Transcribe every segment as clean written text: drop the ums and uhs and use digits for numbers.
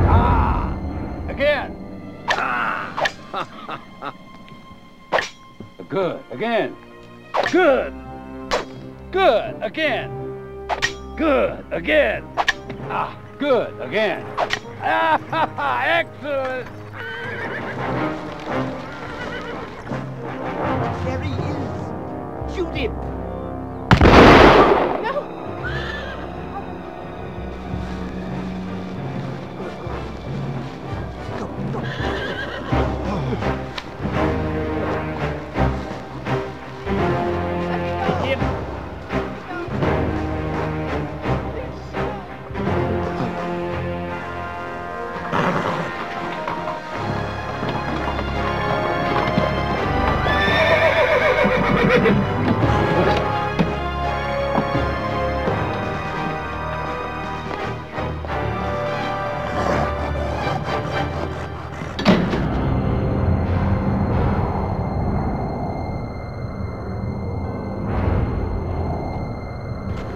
Ah! Again! Ah! Good. Again. Good. Good. Again. Good. Again. Ah, good. Again. Ah, excellent. There he is. Shoot him.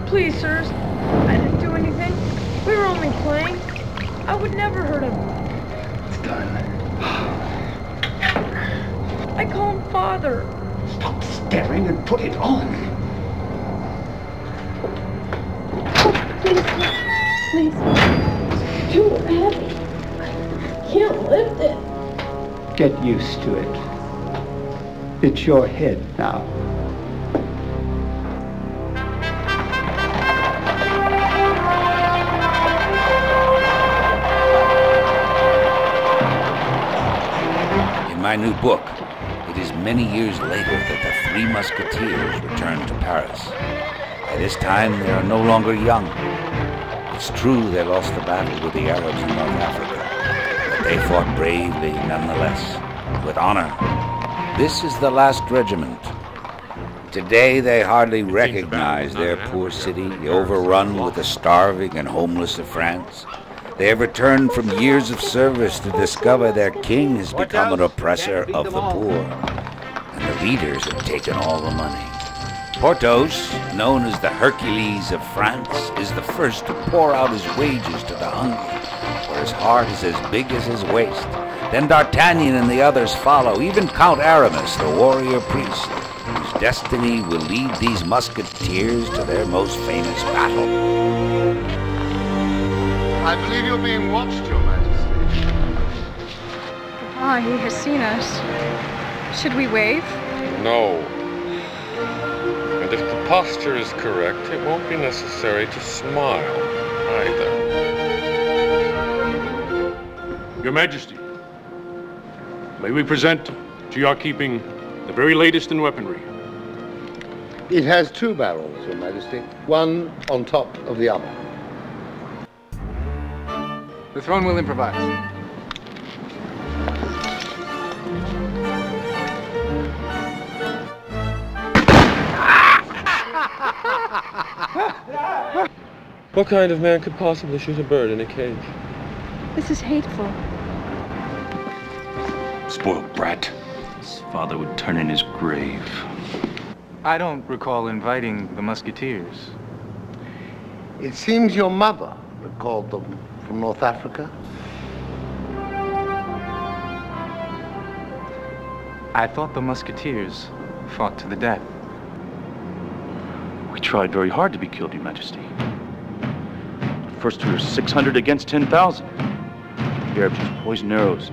Please, sirs. I didn't do anything. We were only playing. I would never hurt him. It's done. I call him Father. Stop staring and put it on. Please. It's too heavy. I can't lift it. Get used to it. It's your head now. In my new book, it is many years later that the Three Musketeers return to Paris. By this time, they are no longer young. It's true they lost the battle with the Arabs in North Africa, but they fought bravely nonetheless, with honor. This is the last regiment. Today, they hardly recognize their poor city, overrun with the starving and homeless of France. They have returned from years of service to discover their king has become an oppressor of the poor, and the leaders have taken all the money. Porthos, known as the Hercules of France, is the first to pour out his wages to the hungry, for his heart is as big as his waist. Then D'Artagnan and the others follow, even Count Aramis, the warrior priest, whose destiny will lead these musketeers to their most famous battle. I believe you're being watched, Your Majesty. Ah, he has seen us. Should we wave? No. And if the posture is correct, it won't be necessary to smile either. Your Majesty, may we present to your keeping the very latest in weaponry. It has two barrels, Your Majesty, one on top of the other. The throne will improvise. What kind of man could possibly shoot a bird in a cage? This is hateful. Spoiled brat. His father would turn in his grave. I don't recall inviting the Musketeers. It seems your mother recalled them from North Africa. I thought the Musketeers fought to the death. We tried very hard to be killed, Your Majesty. At first we were 600 against 10,000. The Arabs used poison arrows,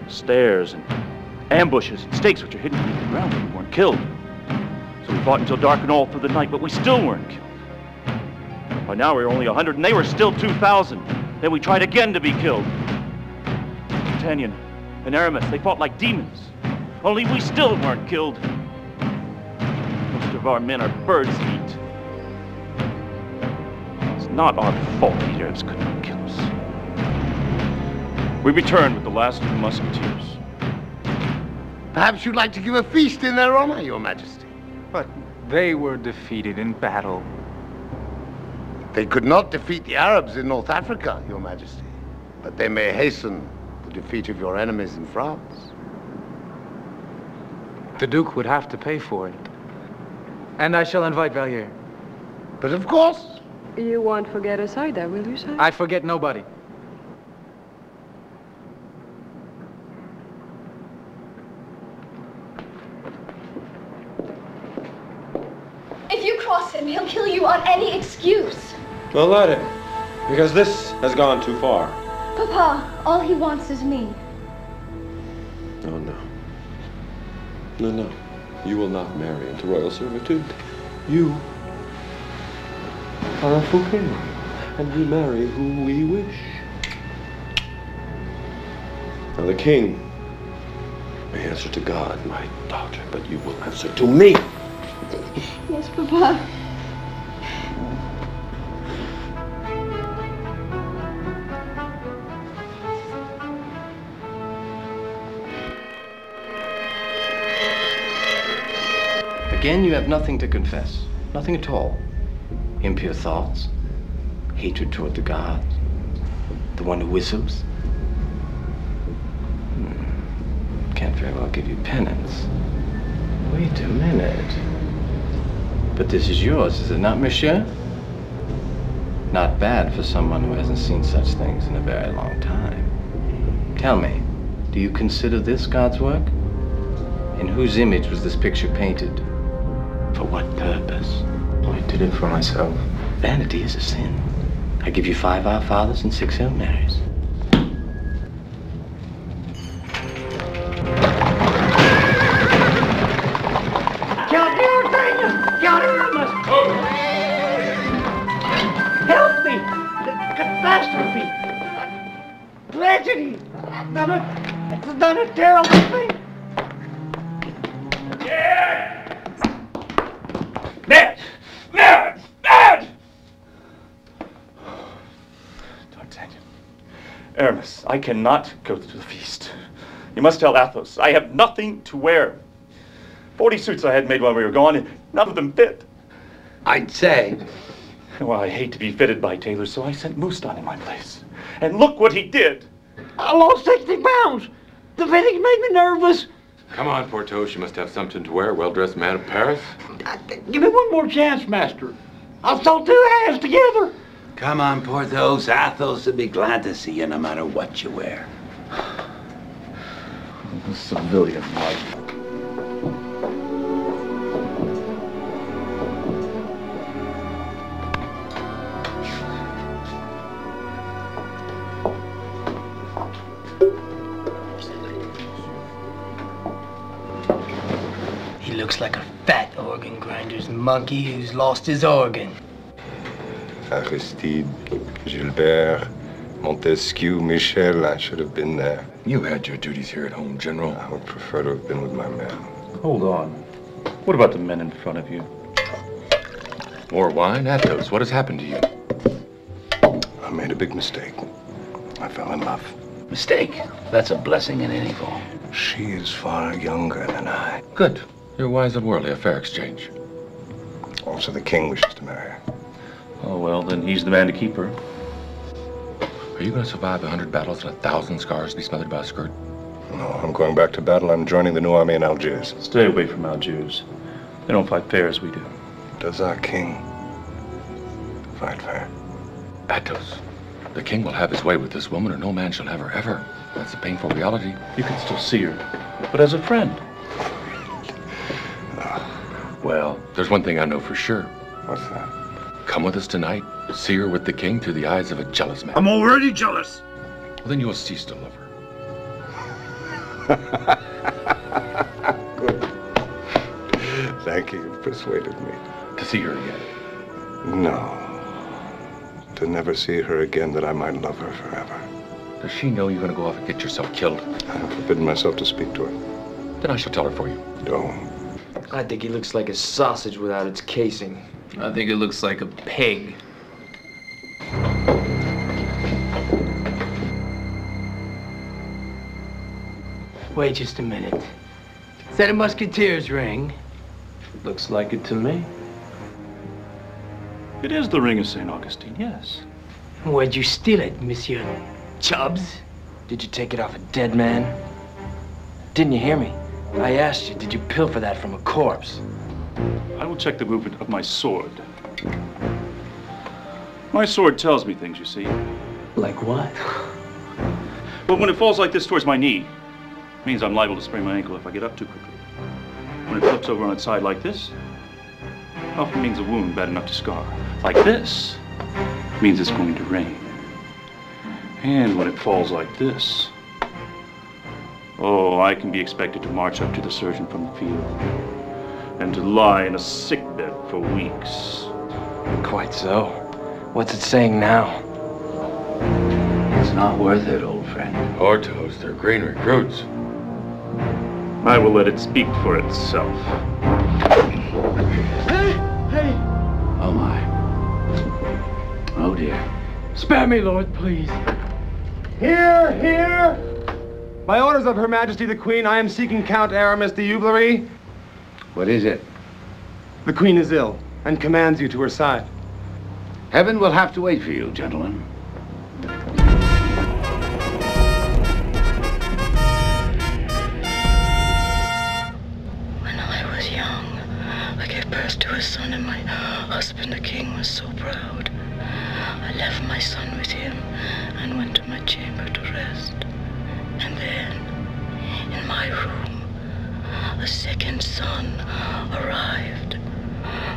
snares, and ambushes, and stakes which are hidden beneath the ground, but we weren't killed. So we fought until dark and all through the night, but we still weren't killed. By now we were only 100, and they were still 2,000. Then we tried again to be killed. D'Artagnan and Aramis, they fought like demons. Only we still weren't killed. Most of our men are bird's meat. It's not our fault the Arabs could not kill us. We returned with the last of the Musketeers. Perhaps you'd like to give a feast in their honor, Your Majesty. But they were defeated in battle. They could not defeat the Arabs in North Africa, Your Majesty, but they may hasten the defeat of your enemies in France. The Duke would have to pay for it. And I shall invite Valier. But of course. You won't forget us either, will you, sir? I forget nobody. him. He'll kill you on any excuse. Well, let him. Because this has gone too far. Papa, all he wants is me. Oh, no. No, no. You will not marry into royal servitude. You are a Fouquet, and we marry who we wish. Now, the king may answer to God, my daughter, but you will answer to me. Yes, Papa. Again, you have nothing to confess. Nothing at all. Impure thoughts, hatred toward the gods, the one who whistles. Can't very well give you penance. Wait a minute. But this is yours, is it not, monsieur? Not bad for someone who hasn't seen such things in a very long time. Tell me, do you consider this God's work? In whose image was this picture painted? For what purpose? Oh, I did it for myself. Vanity is a sin. I give you 5 Our Fathers and 6 Hail Marys. Count Daniel! Count Aramis! Help me! Catastrophe! Tragedy! It's done a terrible thing! Mad! Mad! Mad! D'Artagnan. Aramis, I cannot go to the feast. You must tell Athos I have nothing to wear. 40 suits I had made while we were gone, and none of them fit. I'd say. Well, I hate to be fitted by tailors, so I sent Mouston in my place. And look what he did. I lost 60 pounds. The fitting made me nervous. Come on, Porthos. You must have something to wear. Well-dressed man of Paris. Give me one more chance, master. I'll sew 2 hands together. Come on, Porthos. Athos will be glad to see you no matter what you wear. Civilian life. He looks like a fat organ grinder's monkey who's lost his organ. Aristide, Gilbert, Montesquieu, Michel, I should have been there. You had your duties here at home, General. I would prefer to have been with my men. Hold on. What about the men in front of you? More wine? Athos, what has happened to you? I made a big mistake. I fell in love. Mistake? That's a blessing in any form. She is far younger than I. Good. You're wise and worldly. A fair exchange. Also, the king wishes to marry her. Oh, well, then he's the man to keep her. Are you going to survive 100 battles and 1,000 scars to be smothered by a skirt? No, I'm going back to battle. I'm joining the new army in Algiers. Stay away from Algiers. They don't fight fair as we do. Does our king fight fair? Athos, the king will have his way with this woman, or no man shall have her ever. That's a painful reality. You can still see her, but as a friend. Well, there's one thing I know for sure. What's that? Come with us tonight. See her with the king through the eyes of a jealous man. I'm already jealous. Well, then you'll cease to love her. Good. Thank you. You've persuaded me. To see her again? No. To never see her again, that I might love her forever. Does she know you're going to go off and get yourself killed? I have forbidden myself to speak to her. Then I shall tell her for you. Don't. I think he looks like a sausage without its casing. I think it looks like a pig. Wait just a minute. Is that a musketeer's ring? Looks like it to me. It is the ring of St. Augustine, yes. Where'd you steal it, Monsieur Chubbs? Did you take it off a dead man? Didn't you hear me? I asked you, did you pilfer that from a corpse? I will check the movement of my sword. My sword tells me things, you see. Like what? But when it falls like this towards my knee, it means I'm liable to sprain my ankle if I get up too quickly. When it flips over on its side like this, often means a wound bad enough to scar. Like this means it's going to rain. And when it falls like this, oh, I can be expected to march up to the surgeon from the field and to lie in a sickbed for weeks. Quite so. What's it saying now? It's not worth it, old friend. Ortos, they're green recruits. I will let it speak for itself. Hey! Oh, my. Oh, dear. Spare me, Lord, please. Here! By orders of Her Majesty the Queen, I am seeking Count Aramis de Eublerie. What is it? The Queen is ill and commands you to her side. Heaven will have to wait for you, gentlemen. When I was young, I gave birth to a son, and my husband, the king, was so proud. I left my son with him and went to my chamber to rest. And then, in my room, a second son arrived.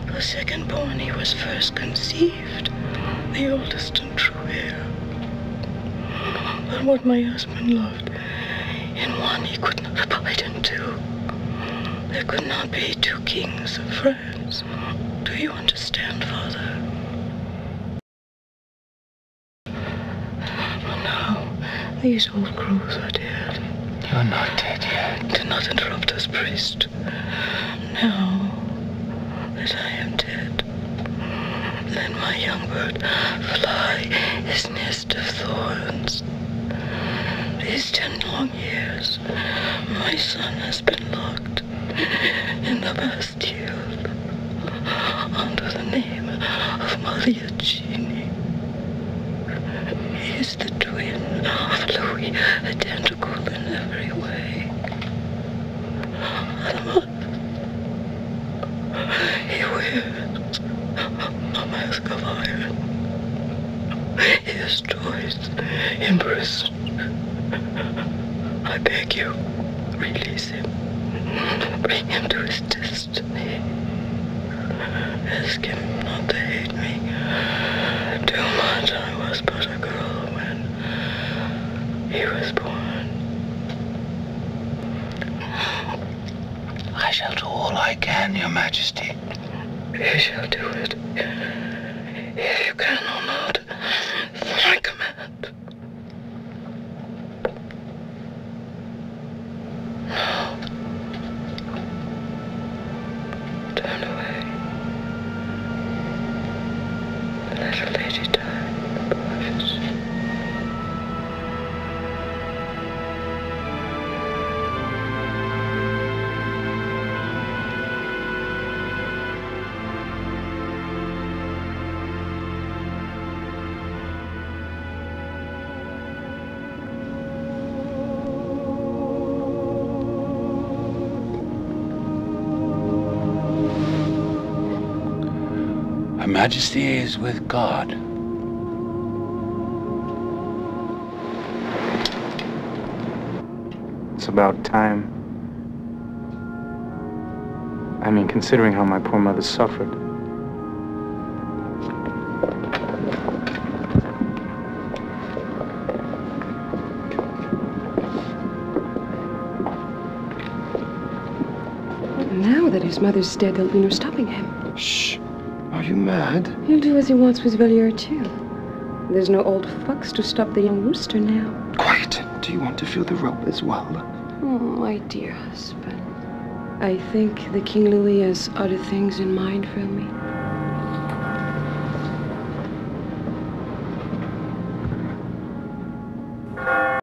The second born, he was first conceived, the oldest and true heir. But what my husband loved in one, he could not abide in two. There could not be two kings of France. Do you understand, Father? But now, these old crows are dead. You're not dead yet. Do not interrupt us, priest. Now that I am dead, let my young bird fly his nest of thorns. These 10 long years, my son has been locked in the Bastille under the name of Magliacini. He is the twin of Louis, identical in every way. He wears a mask of iron. He is twice imprisoned. I beg you, release him. Bring him to his destiny. Ask him not to hate me too much. I was but a girl when he was born. I shall do all I can, Your Majesty. You shall do it. If you can or not, it's my command. No. Turn away. Let a lady die private. Her Majesty is with God. It's about time. I mean, considering how my poor mother suffered. Now that his mother's dead, there'll be no stopping him. Shh. Are you mad? He'll do as he wants with Valier, too. There's no old fox to stop the young rooster now. Quiet. Do you want to feel the rope as well? Oh, my dear husband. I think the King Louis has other things in mind for me.